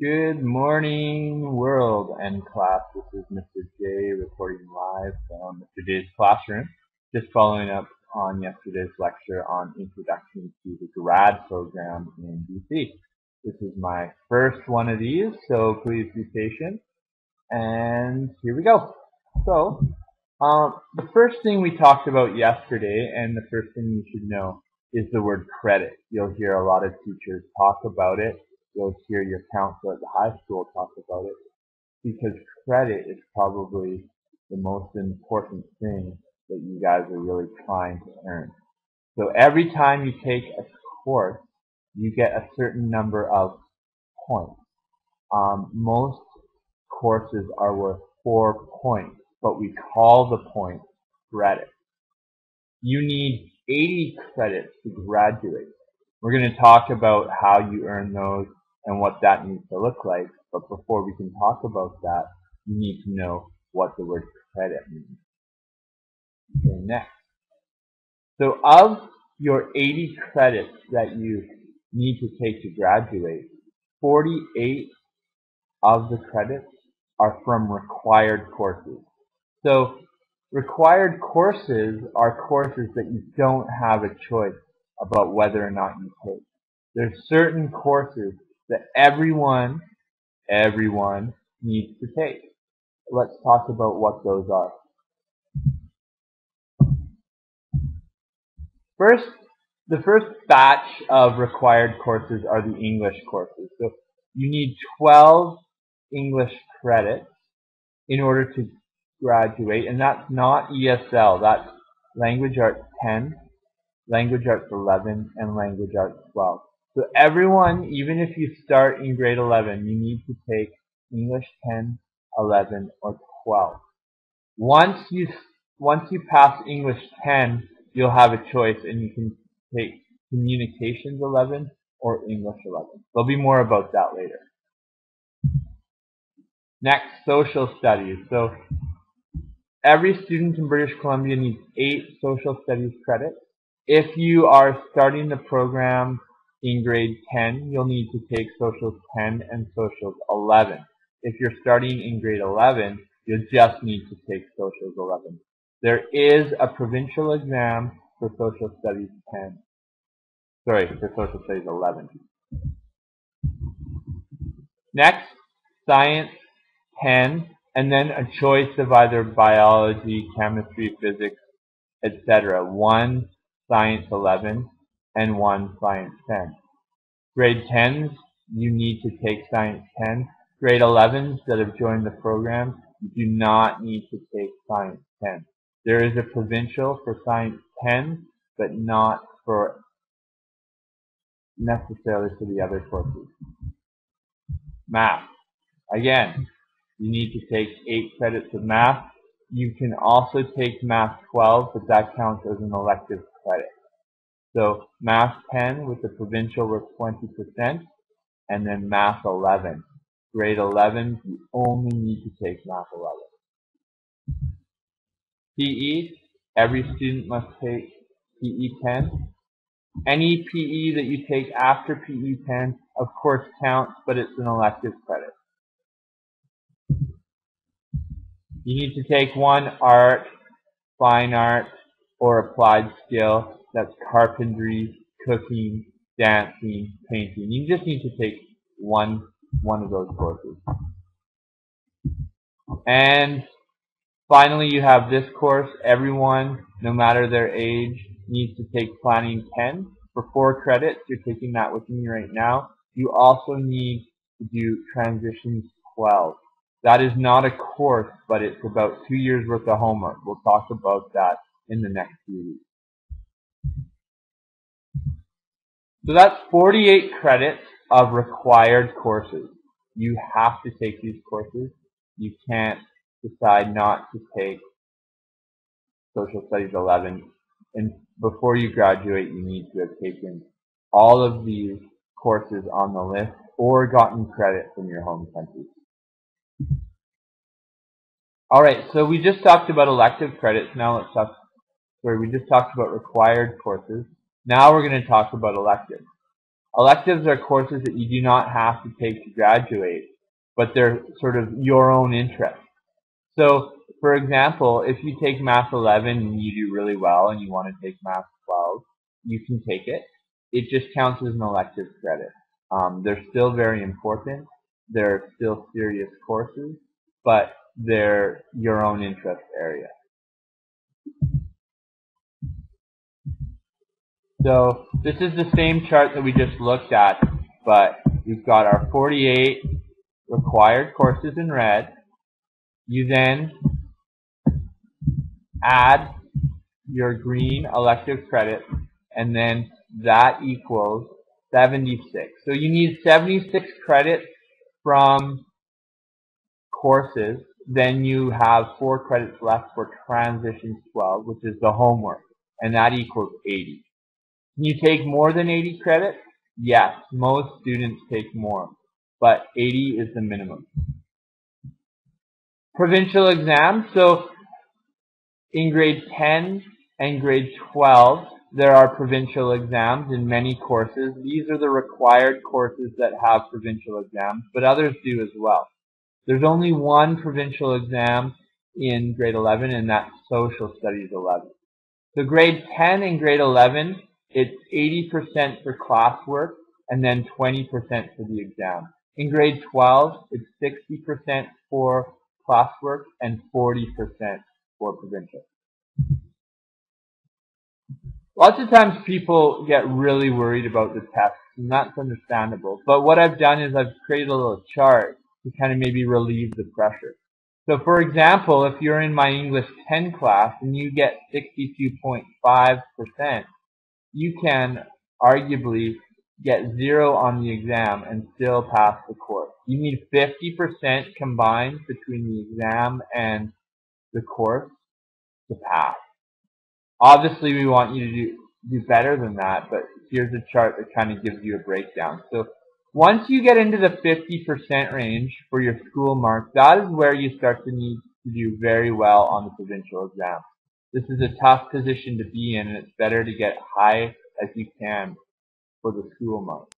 Good morning, world and class. This is Mr. J reporting live from Mr. J's classroom. Just following up on yesterday's lecture on Introduction to the Grad Program in BC. This is my first one of these, so please be patient. And here we go. So, the first thing we talked about yesterday, and the first thing you should know, is the word credit. You'll hear a lot of teachers talk about it. You'll hear your counselor at the high school talk about it, because credit is probably the most important thing that you guys are really trying to earn. So every time you take a course, you get a certain number of points. Most courses are worth 4 points, but we call the points credit. You need 80 credits to graduate. We're going to talk about how you earn those and what that needs to look like. But before we can talk about that, you need to know what the word credit means. Okay, next. So of your 80 credits that you need to take to graduate, 48 of the credits are from required courses. So required courses are courses that you don't have a choice about whether or not you take. There's certain courses that everyone needs to take. Let's talk about what those are. The first batch of required courses are the English courses. So you need 12 English credits in order to graduate, and that's not ESL. That's Language Arts 10, Language Arts 11, and Language Arts 12. So everyone, even if you start in grade 11, you need to take English 10, 11, or 12. Once you pass English 10, you'll have a choice, and you can take Communications 11 or English 11. There'll be more about that later. Next, Social Studies. So every student in British Columbia needs 8 Social Studies credits. If you are starting the program in grade 10, you'll need to take Socials 10 and Socials 11. If you're starting in grade 11, you'll just need to take Socials 11. There is a provincial exam for Social Studies 10. Sorry, for Social Studies 11. Next, Science 10, and then a choice of either biology, chemistry, physics, etc. 1 Science 11 and 1 Science 10. Grade 10s, you need to take Science 10. Grade 11s that have joined the program, you do not need to take Science 10. There is a provincial for Science 10, but not for necessarily for the other courses. Math. Again, you need to take 8 credits of math. You can also take Math 12, but that counts as an elective credit. So Math 10 with the provincial was 20%, and then Math 11. Grade 11, you only need to take Math 11. PE, every student must take PE 10. Any PE that you take after PE 10, of course, counts, but it's an elective credit. You need to take 1 art, fine art, or applied skill. That's carpentry, cooking, dancing, painting. You just need to take one of those courses. And finally, you have this course. Everyone, no matter their age, needs to take Planning 10 for 4 credits. You're taking that with me right now. You also need to do Transitions 12. That is not a course, but it's about 2 years worth of homework. We'll talk about that in the next few weeks. So that's 48 credits of required courses. You have to take these courses. You can't decide not to take Social Studies 11. And before you graduate, you need to have taken all of these courses on the list or gotten credit from your home country. Alright, so we just talked about elective credits. Now let's talk, we just talked about required courses. Now we're going to talk about electives. Electives are courses that you do not have to take to graduate, but they're sort of your own interest. So, for example, if you take Math 11 and you do really well and you want to take Math 12, you can take it. It just counts as an elective credit. They're still very important. They're still serious courses, but they're your own interest area. So this is the same chart that we just looked at, but we've got our 48 required courses in red. You then add your green elective credits, and then that equals 76. So you need 76 credits from courses. Then you have 4 credits left for transitions 12, which is the homework, and that equals 80. Can you take more than 80 credits? Yes, most students take more, but 80 is the minimum. Provincial exams. So in grade 10 and grade 12, there are provincial exams in many courses. These are the required courses that have provincial exams, but others do as well. There's only one provincial exam in grade 11, and that's Social Studies 11. So grade 10 and grade 11, it's 80% for classwork and then 20% for the exam. In grade 12, it's 60% for classwork and 40% for provincial. Lots of times people get really worried about the tests, and that's understandable. But what I've done is I've created a little chart to kind of maybe relieve the pressure. So for example, if you're in my English 10 class and you get 62.5%, you can arguably get 0 on the exam and still pass the course. You need 50% combined between the exam and the course to pass. Obviously, we want you to do better than that, but here's a chart that kind of gives you a breakdown. So once you get into the 50% range for your school mark, that is where you start to need to do very well on the provincial exam. This is a tough position to be in, and it's better to get high as you can for the school mark.